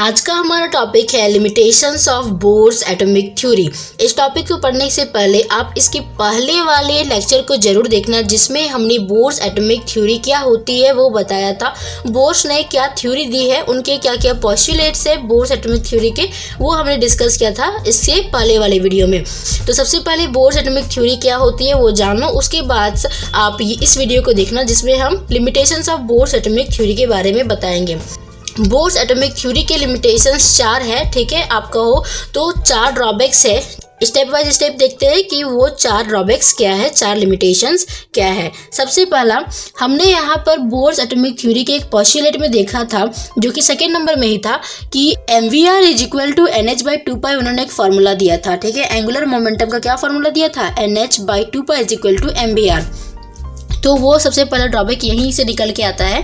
आज का हमारा टॉपिक है limitations of Bohr's atomic theory. इस टॉपिक को पढ़ने से पहले आप इसके पहले वाले लेक्चर को जरूर देखना, जिसमें हमने बोर्स एटॉमिक थ्योरी क्या होती है वो बताया था। बोर्स ने क्या थ्योरी दी है, उनके क्या क्या पोस्टुलेट्स है बोर्स एटॉमिक थ्योरी के, वो हमने डिस्कस किया था इससे पहले वाले वीडियो में। तो सबसे पहले बोर्स एटॉमिक थ्योरी क्या होती है वो जानो, उसके बाद आप इस वीडियो को देखना जिसमें हम limitations of Bohr's atomic theory के बारे में बताएंगे। बोर्स एटॉमिक थ्योरी के लिमिटेशंस 4 है, ठीक है। आप कहो तो 4 ड्रॉबैक्स है। स्टेप बाय स्टेप देखते हैं कि वो 4 ड्रॉबैक्स क्या है, 4 लिमिटेशंस क्या है। सबसे पहला हमने यहाँ पर बोर्स एटॉमिक थ्योरी के एक पोस्टुलेट में देखा था, जो कि सेकेंड नंबर में ही था, कि mvr is equal to nh/2π। उन्होंने एक फार्मूला दिया था, ठीक है। एंगुलर मोमेंटम का क्या फार्मूला दिया था, nh/2π is equal to mvr। तो वो सबसे पहला ड्रॉबैक यहीं से निकल के आता है।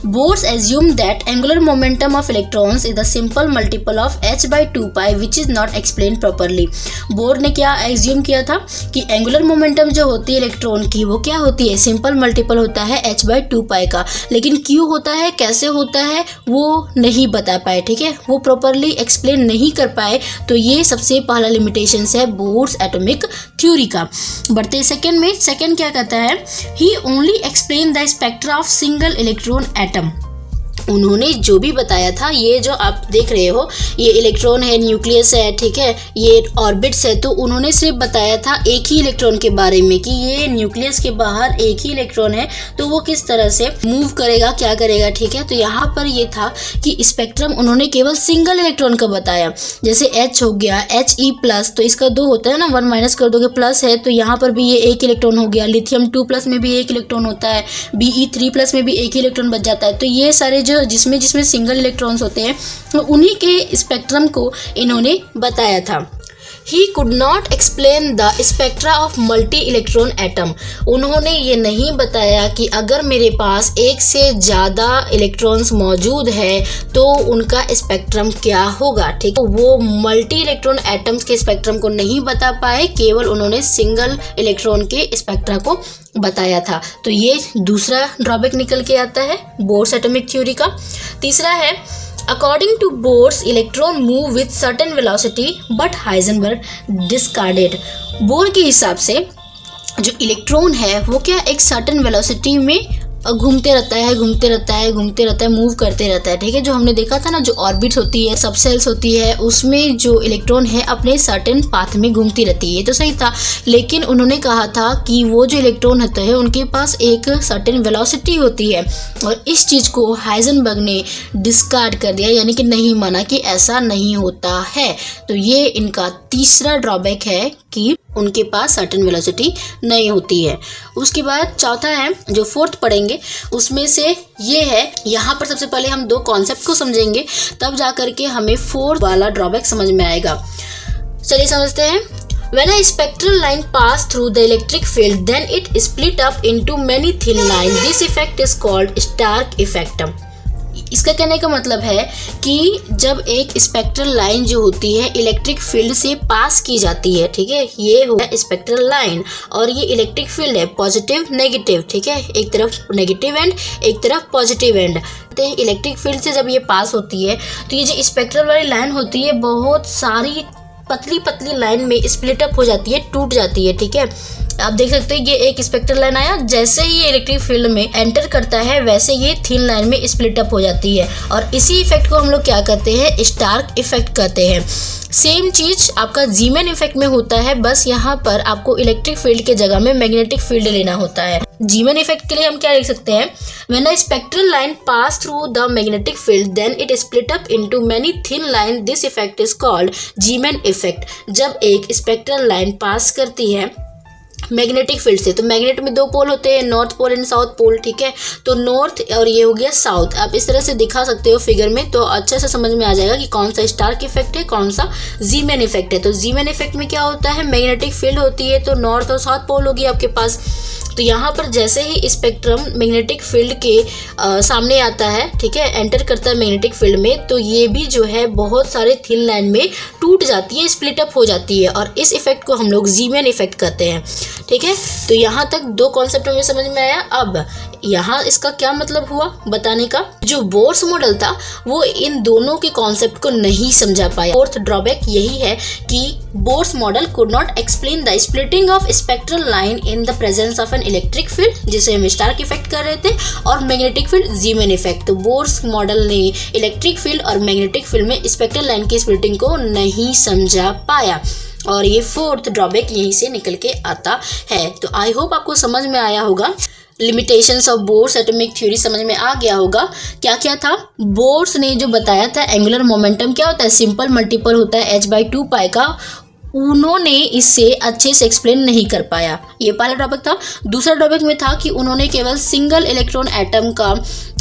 Bohr's assume that angular momentum of electrons is the simple multiple of h/2π which is not explain properly. Bohr ने क्या एज्यूम किया था कि एंगुलर मोमेंटम जो होती है इलेक्ट्रॉन की, वो क्या होती है, सिंपल मल्टीपल होता है h/2π का। लेकिन क्यों होता है, कैसे होता है, वो नहीं बता पाए, ठीक है। वो प्रॉपरली एक्सप्लेन नहीं कर पाए। तो ये सबसे पहला लिमिटेशन है बोर्स एटॉमिक थ्योरी का। बढ़ते सेकेंड में, सेकेंड क्या कहता है, ही only explain the spectra of single electron atom। उन्होंने जो भी बताया था, ये जो आप देख रहे हो ये इलेक्ट्रॉन है, न्यूक्लियस है, ठीक है, ये ऑर्बिट्स है, तो उन्होंने सिर्फ बताया था एक ही इलेक्ट्रॉन के बारे में कि ये न्यूक्लियस के बाहर एक ही इलेक्ट्रॉन है, तो वो किस तरह से मूव करेगा, क्या करेगा, ठीक है। तो यहाँ पर ये था कि स्पेक्ट्रम उन्होंने केवल सिंगल इलेक्ट्रॉन का बताया। जैसे H हो गया He+, तो इसका 2 होता है ना, 1 माइनस कर दोगे प्लस है, तो यहाँ पर भी ये एक इलेक्ट्रॉन हो गया। लिथियम 2+ में भी एक इलेक्ट्रॉन होता है, Be3+ में भी एक ही इलेक्ट्रॉन बच जाता है। तो ये सारे जो जिसमें सिंगल इलेक्ट्रॉन्स होते हैं, तो उन्हीं के स्पेक्ट्रम को इन्होंने बताया था। He could not explain the spectra of multi-electron atom। उन्होंने ये नहीं बताया कि अगर मेरे पास एक से ज़्यादा इलेक्ट्रॉन्स मौजूद है तो उनका स्पेक्ट्रम क्या होगा, ठीक है। वो मल्टी इलेक्ट्रॉन एटम्स के स्पेक्ट्रम को नहीं बता पाए, केवल उन्होंने सिंगल इलेक्ट्रॉन के स्पेक्ट्रा को बताया था। तो ये दूसरा ड्रॉबैक निकल के आता है बोर्स एटॉमिक थ्योरी का। तीसरा है, According to Bohr's, electron move with certain velocity, but Heisenberg discarded। Bore के हिसाब से जो इलेक्ट्रॉन है वो क्या एक सर्टेन वेलोसिटी में घूमते रहता है, मूव करते रहता है, ठीक है। जो हमने देखा था ना, जो ऑर्बिट्स होती है, सबसेल्स होती है, उसमें जो इलेक्ट्रॉन है अपने सर्टेन पाथ में घूमती रहती है, तो सही था। लेकिन उन्होंने कहा था कि वो जो इलेक्ट्रॉन होते हैं उनके पास एक सर्टेन वेलोसिटी होती है, और इस चीज़ को हाइजेनबर्ग ने डिस्कार्ड कर दिया, यानी कि नहीं माना कि ऐसा नहीं होता है। तो ये इनका तीसरा ड्रॉबैक है कि उनके पास सर्टेन वेलोसिटी नहीं होती है। उसके बाद चौथा है, जो फोर्थ पढ़ेंगे उसमें से ये है, यहाँ पर सबसे पहले हम 2 कॉन्सेप्ट को समझेंगे, तब जा करके हमें फोर्थ वाला ड्रॉबैक समझ में आएगा। चलिए समझते हैं। When a spectral line pass through the electric field, then it split up into many thin lines. This effect is called Stark effect। इसका कहने का मतलब है कि जब एक स्पेक्ट्रल लाइन जो होती है इलेक्ट्रिक फील्ड से पास की जाती है, ठीक है, ये हो गया स्पेक्ट्रल लाइन, और ये इलेक्ट्रिक फील्ड है पॉजिटिव नेगेटिव, ठीक है, एक तरफ नेगेटिव एंड एक तरफ पॉजिटिव एंड। इलेक्ट्रिक फील्ड से जब ये पास होती है तो ये जो स्पेक्ट्रल वाली लाइन होती है बहुत सारी पतली पतली लाइन में स्प्लिट अप हो जाती है, टूट जाती है, ठीक है। आप देख सकते हैं ये एक स्पेक्ट्रल लाइन आया, जैसे ही ये इलेक्ट्रिक फील्ड में एंटर करता है वैसे ये थिन लाइन में स्प्लिट अप हो जाती है, और इसी इफेक्ट को हम लोग क्या कहते हैं, स्टार्क इफेक्ट कहते हैं। सेम चीज आपका जीमैन इफेक्ट में होता है, बस यहाँ पर आपको इलेक्ट्रिक फील्ड के जगह में मैग्नेटिक फील्ड लेना होता है। जीमैन इफेक्ट के लिए हम क्या लिख सकते हैं, when a spectral line pass through the magnetic field then it split up into many thin line, this effect is called Zeeman effect. जब एक स्पेक्ट्रल लाइन पास करती है मैग्नेटिक फील्ड से, तो मैग्नेट में 2 पोल होते हैं, north pole and south pole, ठीक है। तो नॉर्थ और ये हो गया साउथ। आप इस तरह से दिखा सकते हो फिगर में, तो अच्छे से समझ में आ जाएगा कि कौन सा स्टार्क इफेक्ट है, कौन सा जीमैन इफेक्ट है। तो जीमैन इफेक्ट में क्या होता है, मैग्नेटिक फील्ड होती है, तो नॉर्थ और साउथ पोल होगी आपके पास। तो यहाँ पर जैसे ही स्पेक्ट्रम मैग्नेटिक फील्ड के सामने आता है, ठीक है, एंटर करता है मैग्नेटिक फील्ड में, तो ये भी जो है बहुत सारे थिन लाइन में टूट जाती है, स्प्लिट अप हो जाती है, और इस इफेक्ट को हम लोग जीमैन इफेक्ट कहते हैं, ठीक है। तो यहाँ तक 2 कॉन्सेप्ट हमें समझ में आया। अब यहाँ इसका क्या मतलब हुआ बताने का? जो बोर्स मॉडल था वो इन दोनों के कॉन्सेप्ट को नहीं समझा पाया। फोर्थ ड्रॉबैक यही है कि Bohr's model could not explain the splitting of spectral line in the presence of an electric field, जिसे हम स्टार्क इफेक्ट कर रहे थे, और मैग्नेटिक फील्ड जीमैन इफेक्ट। तो बोर्स मॉडल ने इलेक्ट्रिक फील्ड और मैग्नेटिक फील्ड में स्पेक्ट्रल लाइन की स्प्लिटिंग को नहीं समझा पाया, और ये फोर्थ ड्रॉबैक यहीं से निकल के आता है। तो आई होप आपको समझ में आया होगा। Limitations of Bohr's atomic theory समझ में आ गया होगा। क्या क्या था? बोर्स ने जो बताया था एंगुलर मोमेंटम क्या होता है, सिंपल मल्टीपल होता है h/2π का, उन्होंने इसे अच्छे से एक्सप्लेन नहीं कर पाया। ये पहला टॉपिक था। दूसरा टॉपिक में था कि उन्होंने केवल सिंगल इलेक्ट्रॉन एटम का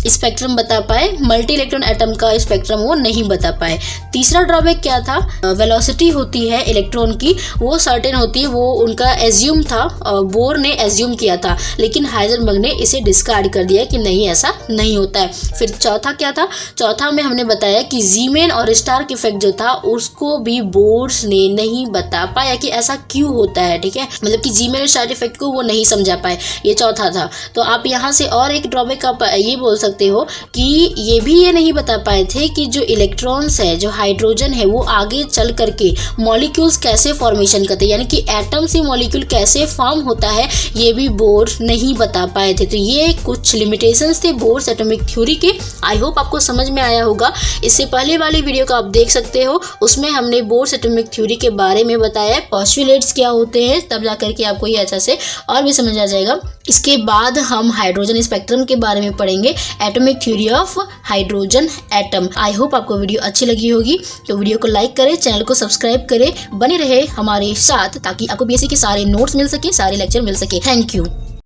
स्पेक्ट्रम बता पाए, मल्टी इलेक्ट्रॉन एटम का स्पेक्ट्रम वो नहीं बता पाए। तीसरा ड्रॉबैक क्या था? वेलोसिटी होती है इलेक्ट्रॉन की, वो सर्टेन होती है, वो उनका एज्यूम था, बोर ने एज्यूम किया था, लेकिन हाइजेनबर्ग ने इसे डिस्कार्ड कर दिया कि नहीं, ऐसा नहीं होता है। फिर चौथा क्या था? चौथा में हमने बताया कि जीमैन और स्टार्क इफेक्ट जो था उसको भी बोर्स ने नहीं बता पाया कि ऐसा क्यों होता है। ठीक है, मतलब कि जीमैन और स्टार्क इफेक्ट को वो नहीं समझा पाए। ये चौथा था। तो आप यहाँ से और एक ड्रॉबैक आप ये बोल सकते हो कि ये नहीं बता पाए थे कि जो इलेक्ट्रॉन्स है, जो हाइड्रोजन है, वो आगे चल करके मॉलिक्यूल्स कैसे फॉर्मेशन करते हैं, यानी कि एटम से मॉलिक्यूल कैसे फॉर्म होता है, ये भी बोर नहीं बता पाए थे। तो ये कुछ लिमिटेशंस थे बोर्स एटॉमिक थ्योरी के। आई होप आपको समझ में आया होगा। इससे पहले वाली वीडियो को आप देख सकते हो, उसमें हमने बोर्स एटॉमिक थ्योरी के बारे में बताया है, पोस्टुलेट्स क्या होते हैं, तब जाकर के आपको ये अच्छा से और भी समझ आ जाएगा। इसके बाद हम हाइड्रोजन स्पेक्ट्रम के बारे में पढ़ेंगे, atomic theory of hydrogen atom. I hope आपको वीडियो अच्छी लगी होगी। तो वीडियो को लाइक करें, चैनल को सब्सक्राइब करें, बने रहे हमारे साथ ताकि आपको बीएससी के सारे नोट्स मिल सके, सारे लेक्चर मिल सके। Thank you.